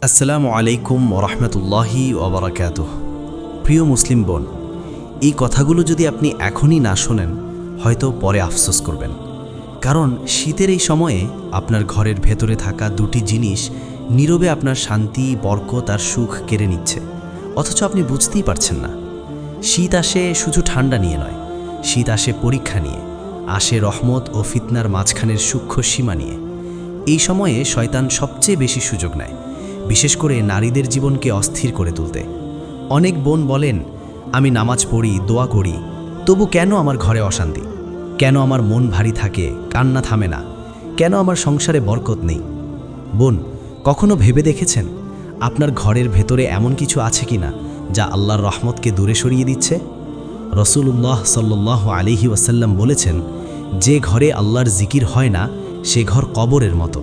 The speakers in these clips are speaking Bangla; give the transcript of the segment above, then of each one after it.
আসসালামু আলাইকুম ওরহমতুল্লাহি ওবরাকাতুহ। প্রিয় মুসলিম বোন, এই কথাগুলো যদি আপনি এখনই না শোনেন হয়তো পরে আফসোস করবেন। কারণ শীতের এই সময়ে আপনার ঘরের ভেতরে থাকা দুটি জিনিস নীরবে আপনার শান্তি, বরকত আর সুখ কেড়ে নিচ্ছে, অথচ আপনি বুঝতেই পারছেন না। শীত আসে শুধু ঠান্ডা নিয়ে নয়, শীত আসে পরীক্ষা নিয়ে, আসে রহমত ও ফিতনার মাঝখানের সূক্ষ্ম সীমা নিয়ে। এই সময়ে শয়তান সবচেয়ে বেশি সুযোগ নেয়, বিশেষ করে নারীদের জীবনকে অস্থির করে তুলতে। অনেক বোন বলেন, আমি নামাজ পড়ি, দোয়া করি, তবু কেন আমার ঘরে অশান্তি? কেন আমার মন ভারী থাকে, কান্না থামে না? কেন আমার সংসারে বরকত নেই? বোন, কখনো ভেবে দেখেছেন আপনার ঘরের ভেতরে এমন কিছু আছে কিনা যা আল্লাহর রহমতকে দূরে সরিয়ে দিচ্ছে? রাসূলুল্লাহ সাল্লাল্লাহু আলাইহি ওয়াসাল্লাম বলেছেন, যে ঘরে আল্লাহর জিকির হয় না সে ঘর কবরের মতো।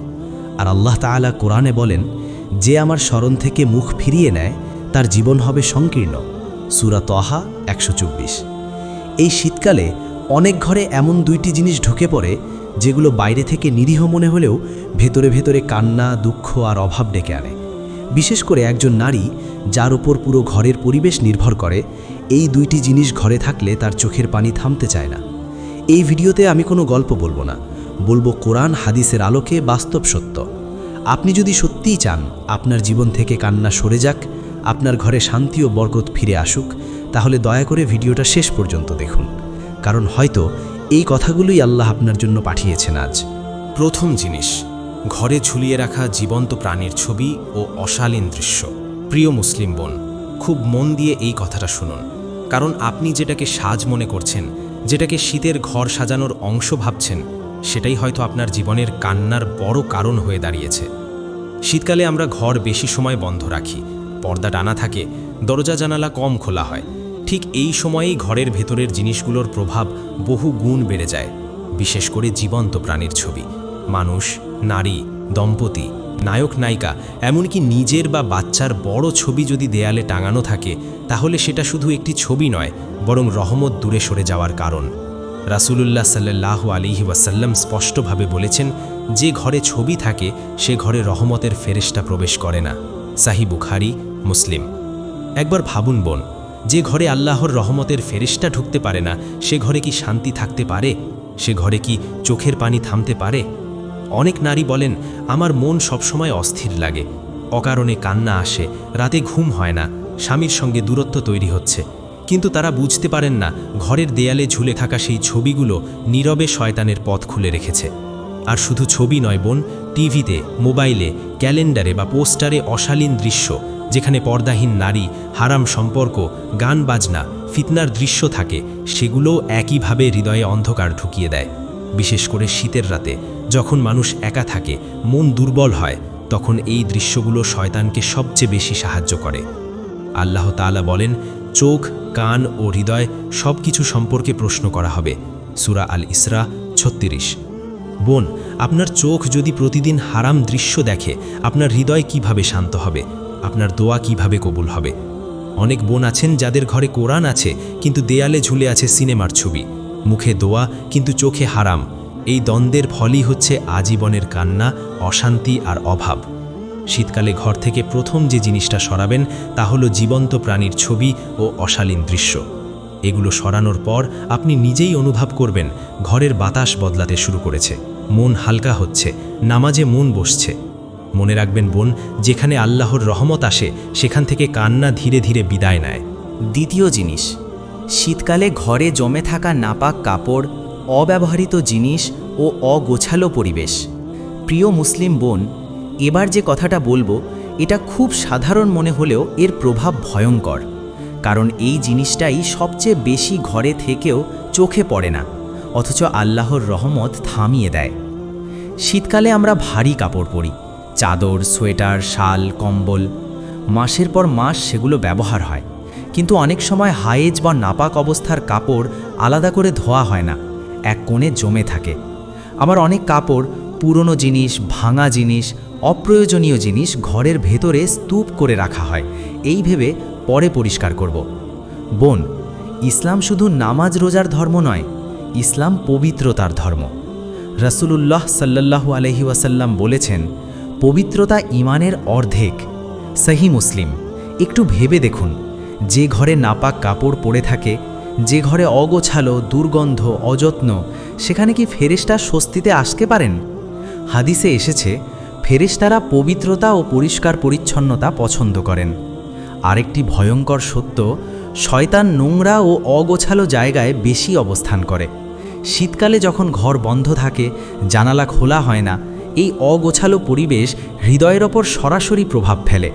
আর আল্লাহ তাআলা কোরআনে বলেন, যে আমার স্মরণ থেকে মুখ ফিরিয়ে নেয় তার জীবন হবে সংকীর্ণ। সূরা তহা 124। এই শীতকালে অনেক ঘরে এমন দুইটি জিনিস ঢুকে পড়ে যেগুলো বাইরে থেকে নিরীহ মনে হলেও ভেতরে ভেতরে কান্না, দুঃখ আর অভাব ডেকে আনে। বিশেষ করে একজন নারী যার উপর পুরো ঘরের পরিবেশ নির্ভর করে, এই দুইটি জিনিস ঘরে থাকলে তার চোখের পানি থামতে চায় না। এই ভিডিওতে আমি কোনো গল্প বলবো না, বলবো কোরআন হাদিসের আলোকে বাস্তব সত্য। আপনি যদি সত্যিই চান আপনার জীবন থেকে কান্না সরে যাক, আপনার ঘরে শান্তি ও বরকত ফিরে আসুক, তাহলে দয়া করে ভিডিওটা শেষ পর্যন্ত দেখুন। কারণ হয়তো এই কথাগুলোই আল্লাহ আপনার জন্য পাঠিয়েছেন আজ। প্রথম জিনিস, ঘরে ঝুলিয়ে রাখা জীবন্ত প্রাণীর ছবি ও অশালীন দৃশ্য। প্রিয় মুসলিম বোন, খুব মন দিয়ে এই কথাটা শুনুন, কারণ আপনি যেটাকে সাজ মনে করছেন, যেটাকে শীতের ঘর সাজানোর অংশ ভাবছেন, সেটাই হয়তো আপনার জীবনের কান্নার বড় কারণ হয়ে দাঁড়িয়েছে। শীতকালে আমরা ঘর বেশি সময় বন্ধ রাখি, পর্দা টানা থাকে, দরজা জানালা কম খোলা হয়। ঠিক এই সময়েই ঘরের ভেতরের জিনিসগুলোর প্রভাব বহু গুণ বেড়ে যায়। বিশেষ করে জীবন্ত প্রাণীর ছবি, মানুষ, নারী, দম্পতি, নায়ক নায়িকা, এমনকি নিজের বা বাচ্চার বড় ছবি যদি দেয়ালে টাঙানো থাকে, তাহলে সেটা শুধু একটি ছবি নয়, বরং রহমত দূরে সরে যাওয়ার কারণ। রাসূলুল্লাহ সাল্লাল্লাহু আলাইহি ওয়াসাল্লাম স্পষ্টভাবে বলেছেন, যে ঘরে ছবি থাকে সে ঘরে রহমতের ফেরেশতা প্রবেশ করে না। সাহিহ বুখারী, মুসলিম। একবার ভাবুন বোন, যে ঘরে আল্লাহর রহমতের ফেরেশতা ঢুকতে পারে না, সে ঘরে কি শান্তি থাকতে পারে? সে ঘরে কি চোখের পানি থামতে পারে? অনেক নারী বলেন, আমার মন সবসময় অস্থির লাগে, অকারণে কান্না আসে, রাতে ঘুম হয় না, স্বামীর সঙ্গে দূরত্ব তৈরি হচ্ছে। কিন্তু তারা বুঝতে পারেন না, ঘরের দেয়ালে ঝুলে থাকা সেই ছবিগুলো নীরবে শয়তানের পথ খুলে রেখেছে। আর শুধু ছবি নয় বোন, টিভিতে, মোবাইলে, ক্যালেন্ডারে বা পোস্টারে অশালীন দৃশ্য, যেখানে পর্দাহীন নারী, হারাম সম্পর্ক, গান বাজনা, ফিতনার দৃশ্য থাকে, সেগুলোও একইভাবে হৃদয়ে অন্ধকার ঢুকিয়ে দেয়। বিশেষ করে শীতের রাতে যখন মানুষ একা থাকে, মন দুর্বল হয়, তখন এই দৃশ্যগুলো শয়তানকে সবচেয়ে বেশি সাহায্য করে। আল্লাহ তাআলা বলেন, চোখ, কান ও হৃদয় সব কিছু সম্পর্কে প্রশ্ন করা হবে। সূরা আল ইসরা 36। বোন, আপনার চোখ যদি প্রতিদিন হারাম দৃশ্য দেখে, আপনার হৃদয় কিভাবে শান্ত হবে? আপনার দোয়া কিভাবে কবুল হবে? অনেক বোন আছেন যাদের ঘরে কোরআন আছে, কিন্তু দেয়ালে ঝুলে আছে সিনেমার ছবি, মুখে দোয়া কিন্তু চোখে হারাম। এই দ্বন্দ্বের ফলই হচ্ছে আজীবনের কান্না, অশান্তি আর অভাব। শীতকালে ঘর থেকে প্রথম যে জিনিসটা সরাবেন তা হলো জীবন্ত প্রাণীর ছবি ও অশালীন দৃশ্য। এগুলো সরানোর পর আপনি নিজেই অনুভব করবেন ঘরের বাতাস বদলাতে শুরু করেছে, মন হালকা হচ্ছে, নামাজে মন বসছে। মনে রাখবেন বোন, যেখানে আল্লাহর রহমত আসে সেখান থেকে কান্না ধীরে ধীরে বিদায় নেয়। দ্বিতীয় জিনিস, শীতকালে ঘরে জমে থাকা নাপাক কাপড়, অব্যবহৃত জিনিস ও অগোছালো পরিবেশ। প্রিয় মুসলিম বোন, এবার যে কথাটা বলবো এটা খুব সাধারণ মনে হলেও এর প্রভাব ভয়ঙ্কর। কারণ এই জিনিসটাই সবচেয়ে বেশি ঘরে থেকেও চোখে পড়ে না, অথচ আল্লাহর রহমত থামিয়ে দেয়। শীতকালে আমরা ভারী কাপড় পরি, চাদর, সোয়েটার, শাল, কম্বল। মাসের পর মাস সেগুলো ব্যবহার হয়, কিন্তু অনেক সময় হায়েজ বা নাপাক অবস্থার কাপড় আলাদা করে ধোয়া হয় না, এক কোণে জমে থাকে। আবার অনেক কাপড়, পুরনো জিনিস, ভাঙা জিনিস, অপ্রয়োজনীয় জিনিস ঘরের ভেতরে স্তূপ করে রাখা হয়, এই ভেবে পরে পরিষ্কার করব। বোন, ইসলাম শুধু নামাজ রোজার ধর্ম নয়, ইসলাম পবিত্রতার ধর্ম। রাসূলুল্লাহ সাল্লাল্লাহু আলাইহি ওয়াসাল্লাম বলেছেন, পবিত্রতা ঈমানের অর্ধেক, সহি মুসলিম। একটু ভেবে দেখুন, যে ঘরে নাপাক কাপড় পরে থাকে, যে ঘরে অগোছালো, দুর্গন্ধ, অযত্ন, সেখানে কি ফেরেশতা স্বস্তিতে আসতে পারেন? হাদিসে এসেছে, ফেরেশতারা পবিত্রতা ও পরিষ্কার পরিচ্ছন্নতা পছন্দ করেন। আরেকটি ভয়ঙ্কর সত্য, শয়তান নোংরা ও অগোছালো জায়গায় বেশি অবস্থান করে। শীতকালে যখন ঘর বন্ধ থাকে, জানালা খোলা হয় না, এই অগোছালো পরিবেশ হৃদয়ের ওপর সরাসরি প্রভাব ফেলে।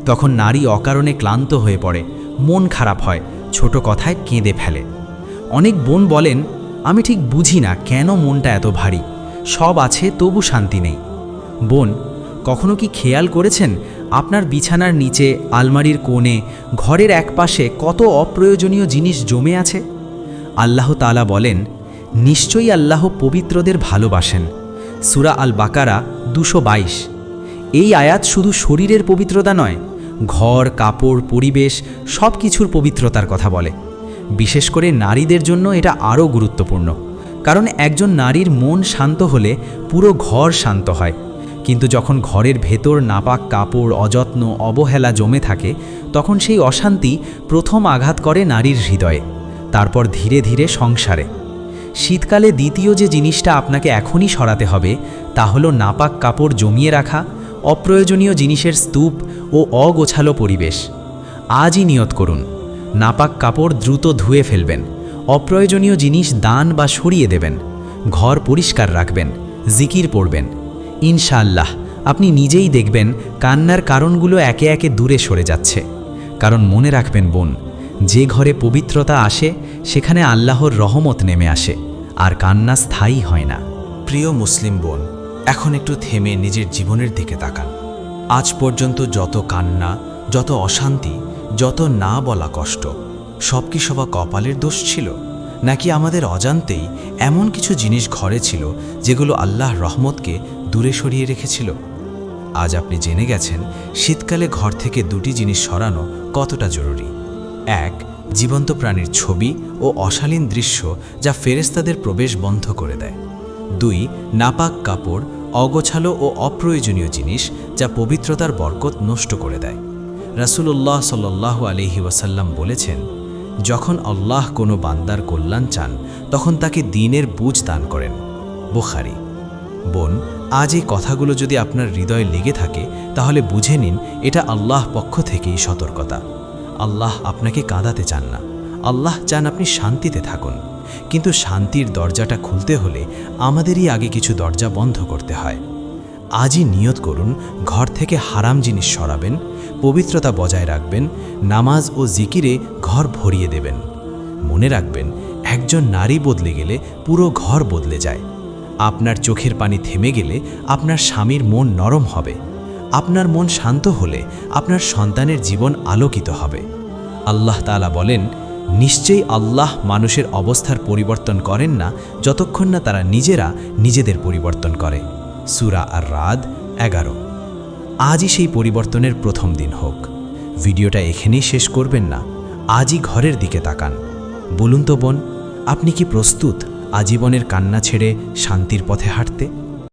তখন নারী অকারণে ক্লান্ত হয়ে পড়ে, মন খারাপ হয়, ছোট কথায় কেঁদে ফেলে। অনেক বোন বলেন, আমি ঠিক বুঝি না কেন মনটা এত ভারী, সব আছে তবু শান্তি নেই। বোন, কখনো কি খেয়াল করেছেন আপনার বিছানার নিচে, আলমারির কোণে, ঘরের একপাশে কত অপ্রয়োজনীয় জিনিস জমে আছে? আল্লাহ তাআলা বলেন, নিশ্চয়ই আল্লাহ পবিত্রদের ভালোবাসেন। সূরা আল বাকারা 222। এই আয়াত শুধু শরীরের পবিত্রতা নয়, ঘর, কাপড়, পরিবেশ সব কিছুর পবিত্রতার কথা বলে। বিশেষ করে নারীদের জন্য এটা আরও গুরুত্বপূর্ণ, কারণ একজন নারীর মন শান্ত হলে পুরো ঘর শান্ত হয়। কিন্তু যখন ঘরের ভেতর নাপাক কাপড়, অযত্ন, অবহেলা জমে থাকে, তখন সেই অশান্তি প্রথম আঘাত করে নারীর হৃদয়ে, তারপর ধীরে ধীরে সংসারে। শীতকালে দ্বিতীয় যে জিনিসটা আপনাকে এখনই সরাতে হবে, তা হলো নাপাক কাপড় জমিয়ে রাখা, অপ্রয়োজনীয় জিনিসের স্তূপ ও অগোছালো পরিবেশ। আজই নিয়ত করুন, নাপাক কাপড় দ্রুত ধুয়ে ফেলবেন, অপ্রয়োজনীয় জিনিস দান বা সরিয়ে দেবেন, ঘর পরিষ্কার রাখবেন, জিকির পড়বেন। ইনশাআল্লাহ আপনি নিজেই দেখবেন কান্নার কারণগুলো একে একে দূরে সরে যাচ্ছে। কারণ মনে রাখবেন বোন, যে ঘরে পবিত্রতা আসে সেখানে আল্লাহর রহমত নেমে আসে, আর কান্না স্থায়ী হয় না। প্রিয় মুসলিম বোন, এখন একটু থেমে নিজের জীবনের দিকে তাকান। আজ পর্যন্ত যত কান্না, যত অশান্তি, যত না বলা কষ্ট, সব কি সবা কপালের দোষ ছিল, নাকি আমাদের অজান্তেই এমন কিছু জিনিস ঘরে ছিল যেগুলো আল্লাহর রহমতকে দূরে সরিয়ে রেখেছিল? আজ আপনি জেনে গেছেন শীতকালে ঘর থেকে দুটি জিনিস সরানো কতটা জরুরি। এক, জীবন্ত প্রাণীর ছবি ও অশালীন দৃশ্য যা ফেরেশতাদের প্রবেশ বন্ধ করে দেয়। দুই, নাপাক কাপড়, অগোছালো ও অপ্রয়োজনীয় জিনিস যা পবিত্রতার বরকত নষ্ট করে দেয়। রাসূলুল্লাহ সাল্লাল্লাহু আলাইহি ওয়াসাল্লাম বলেছেন, যখন আল্লাহ কোনো বান্দার কল্যাণ চান তখন তাকে দ্বীনের বুঝ দান করেন। বুখারী। বোন, আজ এই কথাগুলো যদি আপনার হৃদয়ে লেগে থাকে, তাহলে বুঝে নিন এটা আল্লাহ পক্ষ থেকেই সতর্কতা। আল্লাহ আপনাকে কাঁদাতে চান না, আল্লাহ চান আপনি শান্তিতে থাকুন। কিন্তু শান্তির দরজাটা খুলতে হলে আমাদেরই আগে কিছু দরজা বন্ধ করতে হয়। আজই নিয়ত করুন, ঘর থেকে হারাম জিনিস সরাবেন, পবিত্রতা বজায় রাখবেন, নামাজ ও জিকিরে ঘর ভরিয়ে দেবেন। মনে রাখবেন, একজন নারী বদলে গেলে পুরো ঘর বদলে যায়। আপনার চোখের পানি থেমে গেলে আপনার স্বামীর মন নরম হবে, আপনার মন শান্ত হলে আপনার সন্তানের জীবন আলোকিত হবে। আল্লাহ তাআলা বলেন, নিশ্চয়ই আল্লাহ মানুষের অবস্থার পরিবর্তন করেন না যতক্ষণ না তারা নিজেরা নিজেদের পরিবর্তন করে। সূরা আর-রাদ 11। আজই সেই পরিবর্তনের প্রথম দিন হোক। ভিডিওটা এখানেই শেষ করবেন না, আজই ঘরের দিকে তাকান। বলুন তো বোন, আপনি কি প্রস্তুত আজীবনের কান্না ছেড়ে শান্তির পথে হাঁটতে?